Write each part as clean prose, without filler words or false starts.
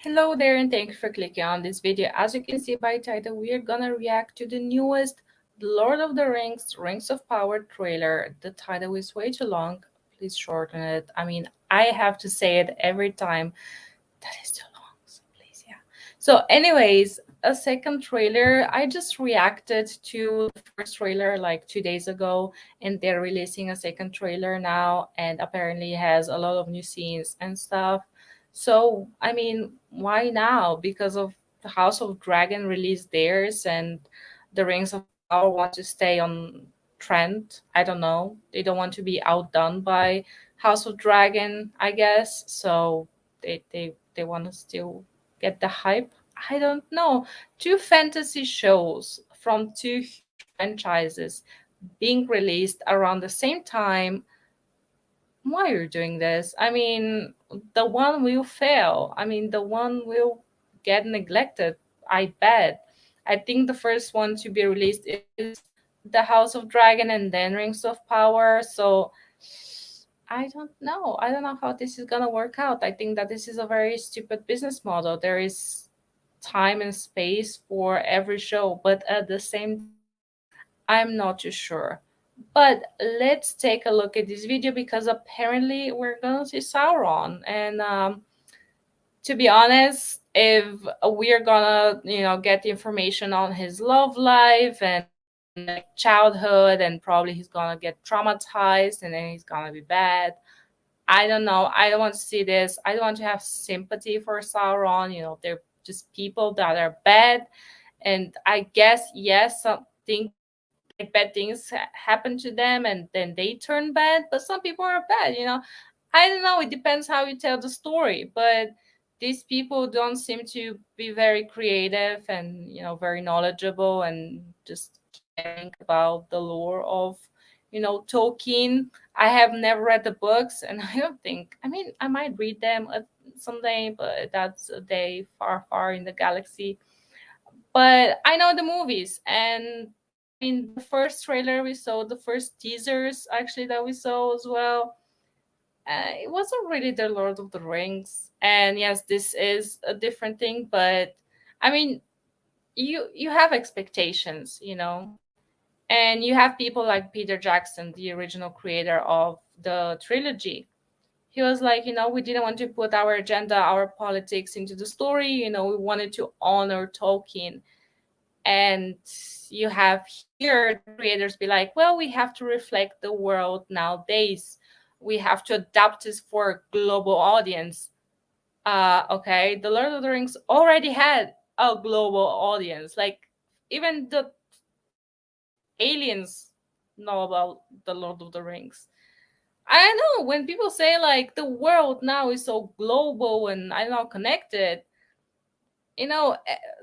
Hello there and thank you for clicking on this video. As you can see by title, we are gonna react to the newest Lord of the Rings, Rings of Power trailer. The title is way too long. Please shorten it. I mean, I have to say it every time. That is too long, so please, yeah. So anyways, a second trailer. I just reacted to the first trailer like 2 days ago, and they're releasing a second trailer now, and apparently has a lot of new scenes and stuff. So I mean, why now? Because of the House of Dragon released theirs, and the Rings of Power want to stay on trend. I don't know. They don't want to be outdone by House of Dragon, I guess. So they want to still get the hype. I don't know. Two fantasy shows from two huge franchises being released around the same time. Why are you doing this? I mean, the one will fail. I mean, the one will get neglected. I bet. I think the first one to be released is the House of Dragon and then Rings of Power. So I don't know. I don't know how this is gonna work out. I think that this is a very stupid business model. There is time and space for every show, but at the same I'm not too sure. But let's take a look at this video because apparently we're gonna see Sauron. And to be honest, if we're gonna, get the information on his love life and like childhood, and probably he's gonna get traumatized and then he's gonna be bad. I don't know. I don't want to see this. I don't want to have sympathy for Sauron. They're just people that are bad. And I guess, yes, something like bad things happen to them and then they turn bad, but some people are bad. I don't know, it depends how you tell the story, but these people don't seem to be very creative and very knowledgeable and just caring about the lore of Tolkien. I have never read the books, and I don't think, I mean, I might read them someday, but that's a day far far in the galaxy. But I know the movies, and I mean, the first trailer we saw, the first teasers actually that we saw as well, it wasn't really the Lord of the Rings. And yes, this is a different thing, but I mean, you have expectations, and you have people like Peter Jackson, the original creator of the trilogy. He was like, we didn't want to put our agenda, our politics into the story. We wanted to honor Tolkien. And you have here the creators be like, well, we have to reflect the world nowadays, we have to adapt this for a global audience. Okay, the Lord of the Rings already had a global audience. Like, even the aliens know about the Lord of the Rings. I know when people say like the world now is so global and I don't know, connected,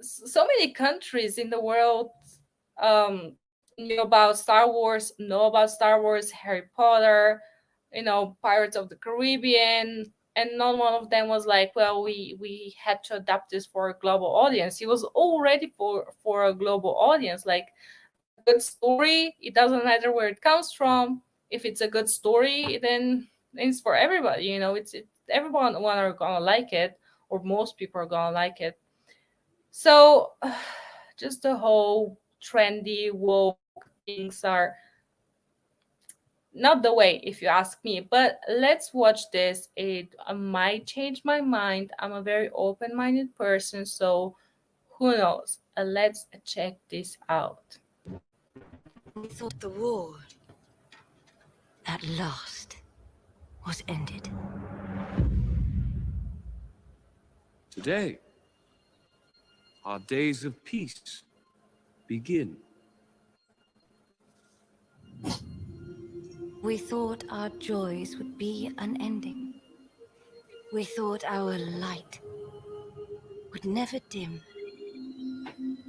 so many countries in the world know about Star Wars, Harry Potter, Pirates of the Caribbean, and not one of them was like, well, we had to adapt this for a global audience. It was already for a global audience. Like, a good story, it doesn't matter where it comes from. If it's a good story, then it's for everybody. It's everyone are gonna like it, or most people are gonna like it. So, just the whole trendy woke things are not the way, if you ask me. But let's watch this. It might change my mind. I'm a very open-minded person, so who knows? Let's check this out. We thought the war, at last, was ended. Today, our days of peace begin. We thought our joys would be unending. We thought our light would never dim.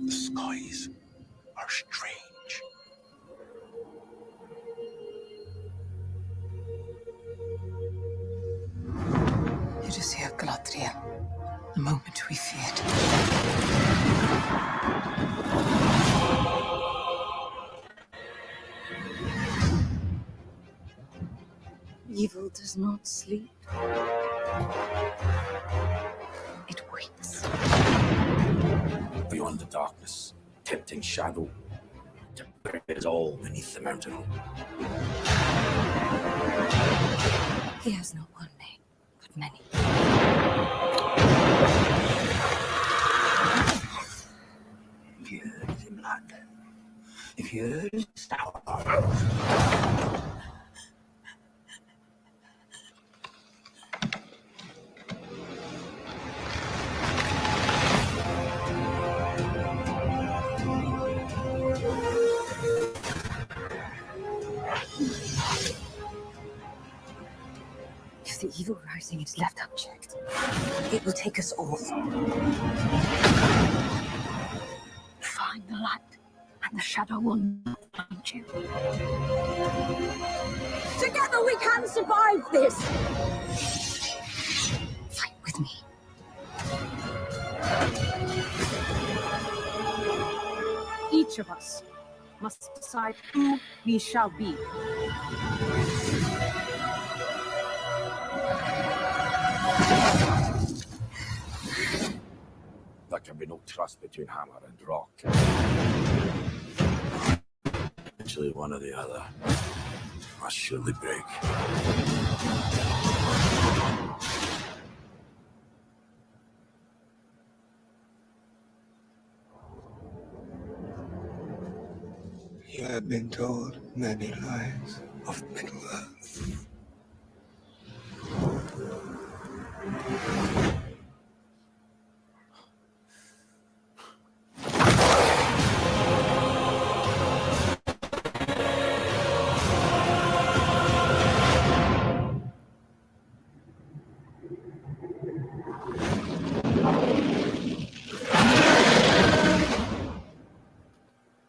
The skies are strange. You just hear Galadriel, the moment we feared. Evil does not sleep. It waits. casting shadow to bury us all beneath the mountain. He has not one name, but many. If you heard his blood, if you heard his sour, If the evil rising is left unchecked, it will take us all. Find the light, and the shadow will not find you. Together we can survive this! Fight with me. Each of us must decide who we shall be. there can be no trust between hammer and rock. Eventually, one or the other must surely break. You have been told many lies of Middle-earth.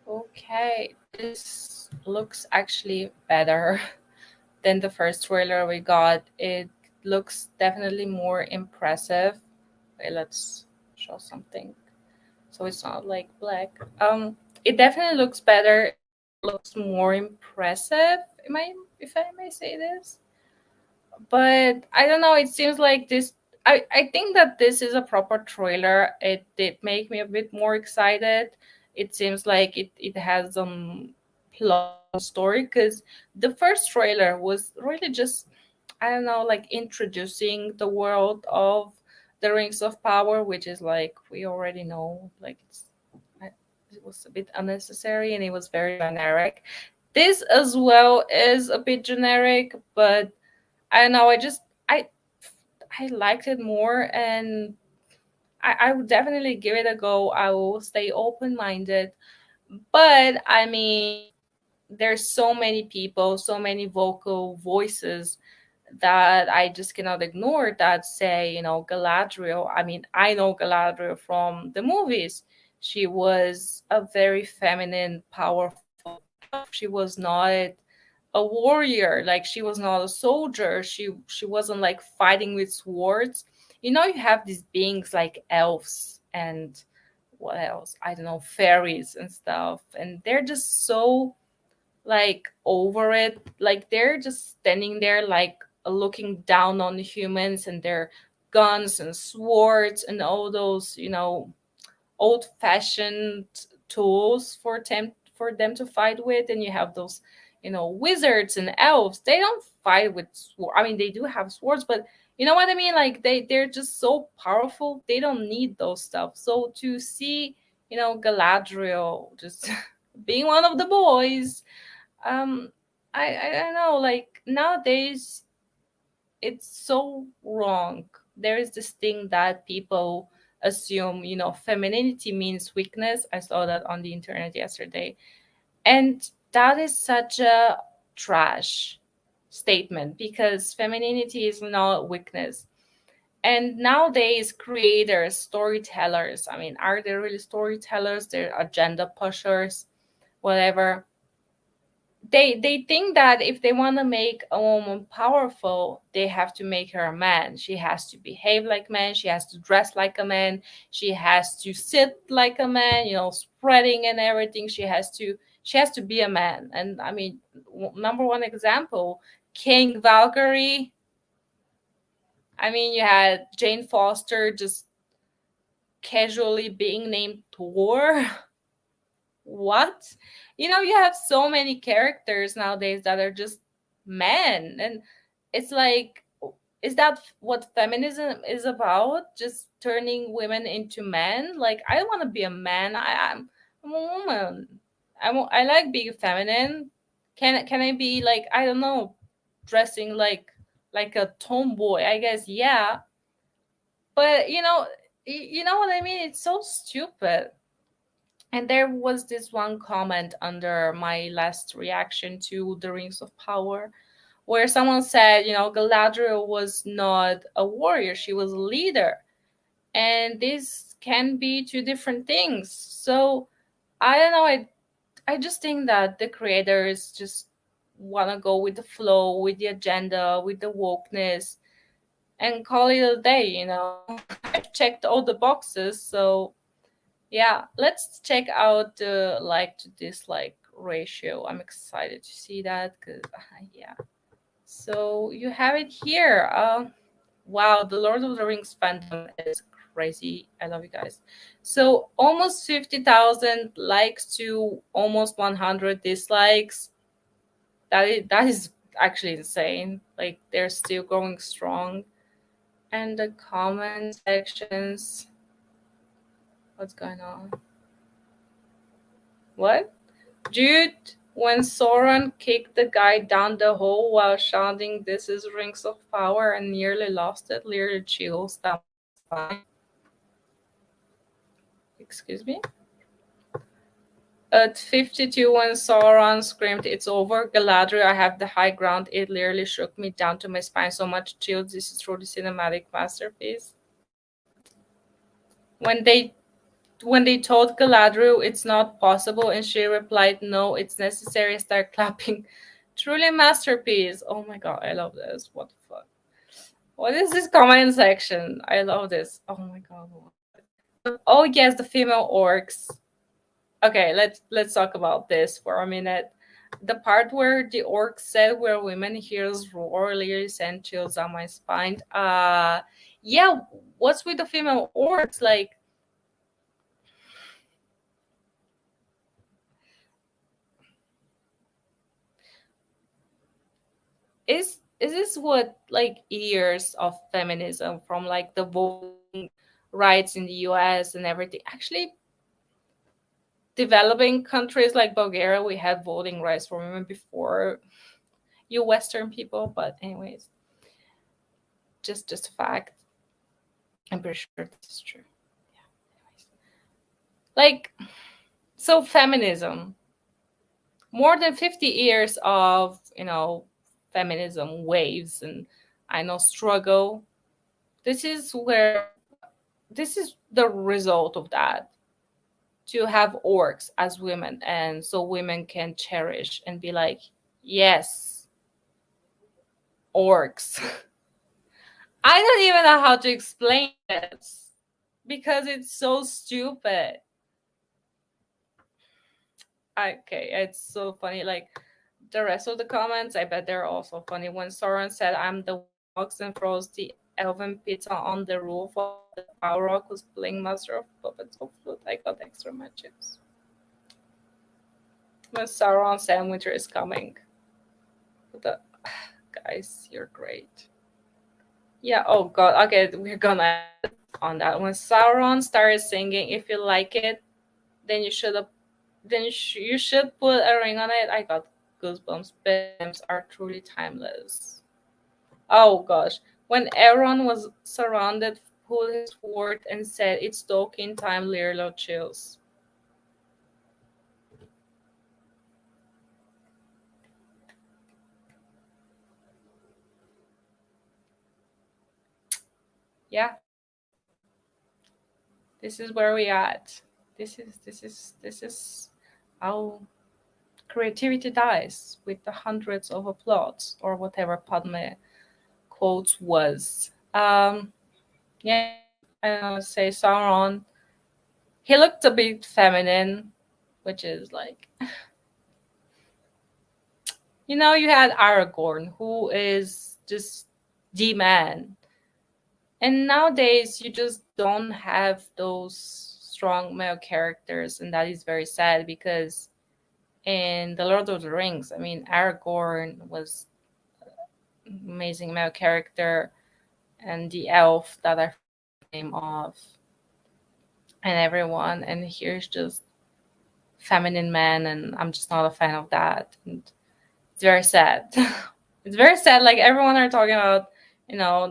Okay, this looks actually better than the first trailer we got. It looks definitely more impressive. Okay, let's show something so it's not like black. It definitely looks better. It looks more impressive. If I may say this? But I don't know. It seems like this. I think that this is a proper trailer. It did make me a bit more excited. It seems like it has some plot story, because the first trailer was really just, I don't know, like introducing the world of the Rings of Power, which is like we already know. Like it was a bit unnecessary and it was very generic. This as well is a bit generic, but I don't know. I liked it more, and I would definitely give it a go. I will stay open minded, but I mean, there's so many people, so many vocal voices that I just cannot ignore that say, Galadriel. I mean, I know Galadriel from the movies. She was a very feminine, powerful elf. She was not a warrior, like she was not a soldier. She wasn't like fighting with swords. You have these beings like elves and what else, I don't know, fairies and stuff, and they're just so like over it, like they're just standing there like looking down on the humans and their guns and swords and all those old fashioned tools for them to fight with. And you have those wizards and elves. They don't fight with sword. I mean, they do have swords, but you know what I mean, like they're just so powerful, they don't need those stuff. So to see Galadriel just being one of the boys, um I don't know, like nowadays it's so wrong. There is this thing that people assume, femininity means weakness. I saw that on the internet yesterday. And that is such a trash statement, because femininity is not weakness. And nowadays, creators, storytellers, I mean, are they really storytellers? They're agenda pushers, whatever. They think that if they want to make a woman powerful, they have to make her a man. She has to behave like a man, she has to dress like a man, she has to sit like a man, spreading and everything. She has to be a man. And I mean, number one example, King Valkyrie. I mean, you had Jane Foster just casually being named Thor. what? You have so many characters nowadays that are just men, and it's like, is that what feminism is about? Just turning women into men? Like, I don't want to be a man. I'm a woman. I like being feminine. Can I be like, I don't know, dressing like a tomboy? I guess, yeah. But you know what I mean? It's so stupid. And there was this one comment under my last reaction to The Rings of Power where someone said, Galadriel was not a warrior, she was a leader. And this can be two different things. So I don't know, I just think that the creators just want to go with the flow, with the agenda, with the wokeness, and call it a day. I've checked all the boxes, so yeah, let's check out the like to dislike ratio. I'm excited to see that because, yeah. So you have it here. Wow, the Lord of the Rings fandom is crazy. I love you guys. So almost 50,000 likes to almost 100 dislikes. That is actually insane. Like, they're still going strong. And the comment sections. What's going on? What? Dude, when Sauron kicked the guy down the hole while shouting, "This is Rings of Power," and nearly lost it, literally chills down my spine. Excuse me? At 52, when Sauron screamed, "It's over, Galadriel, I have the high ground," it literally shook me down to my spine. So much chills. This is truly cinematic masterpiece. When they told Galadriel it's not possible, and she replied, "No, it's necessary," start clapping. Truly masterpiece. Oh my god, I love this. What the fuck? What is this comment section? I love this. Oh my god. Oh yes, the female orcs. Okay, let's talk about this for a minute. The part where the orcs said "where women hears roar" literally sent chills down my spine. Yeah, what's with the female orcs? Like, is this what, like, years of feminism from like the voting rights in the US and everything? Actually, developing countries like Bulgaria, we had voting rights for women before you Western people. But anyways, just a fact. I'm pretty sure this is true. Yeah. Anyways. Like, so feminism, more than 50 years of feminism waves, and I know struggle. This is the result of that, to have orcs as women, and so women can cherish and be like, yes, orcs. I don't even know how to explain this because it's so stupid. Okay, it's so funny. Like, the rest of the comments, I bet they're also funny. When Sauron said, "I'm the walks," and throws the elven pizza on the roof of the Power Rock who's playing Master of Puppets of Flute, I got extra matches. When Sauron said, "Winter is coming." The guys, you're great. Yeah, oh god, okay, we're gonna end on that. When Sauron started singing, "If you like it, then you should put a ring on it," I got goosebumps. Bams are truly timeless. Oh gosh. When Aaron was surrounded, pulled his sword and said, "It's Tolkien time," Lirlo chills. Yeah. This is where we at. This is how creativity dies, with the hundreds of applause or whatever Padme quotes was. Yeah, I don't know, say Sauron. He looked a bit feminine, which is like, you had Aragorn, who is just the man. And nowadays, you just don't have those strong male characters, and that is very sad because in The Lord of the Rings, I mean, Aragorn was an amazing male character, and the elf that I forgot the name of, and everyone, and here's just feminine men, and I'm just not a fan of that, and it's very sad. It's very sad. Like everyone are talking about,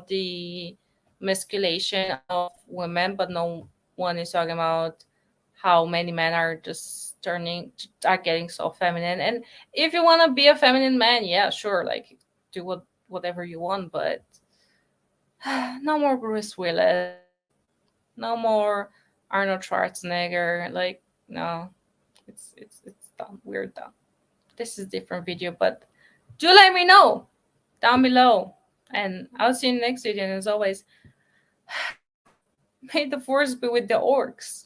the masculation of women, but no one is talking about how many men are just are getting so feminine. And if you want to be a feminine man, yeah, sure, like do whatever you want, but no more Bruce Willis, no more Arnold Schwarzenegger. Like no, it's done. We're done. This is a different video, but do let me know down below, and I'll see you in the next video. And as always, may the force be with the orcs.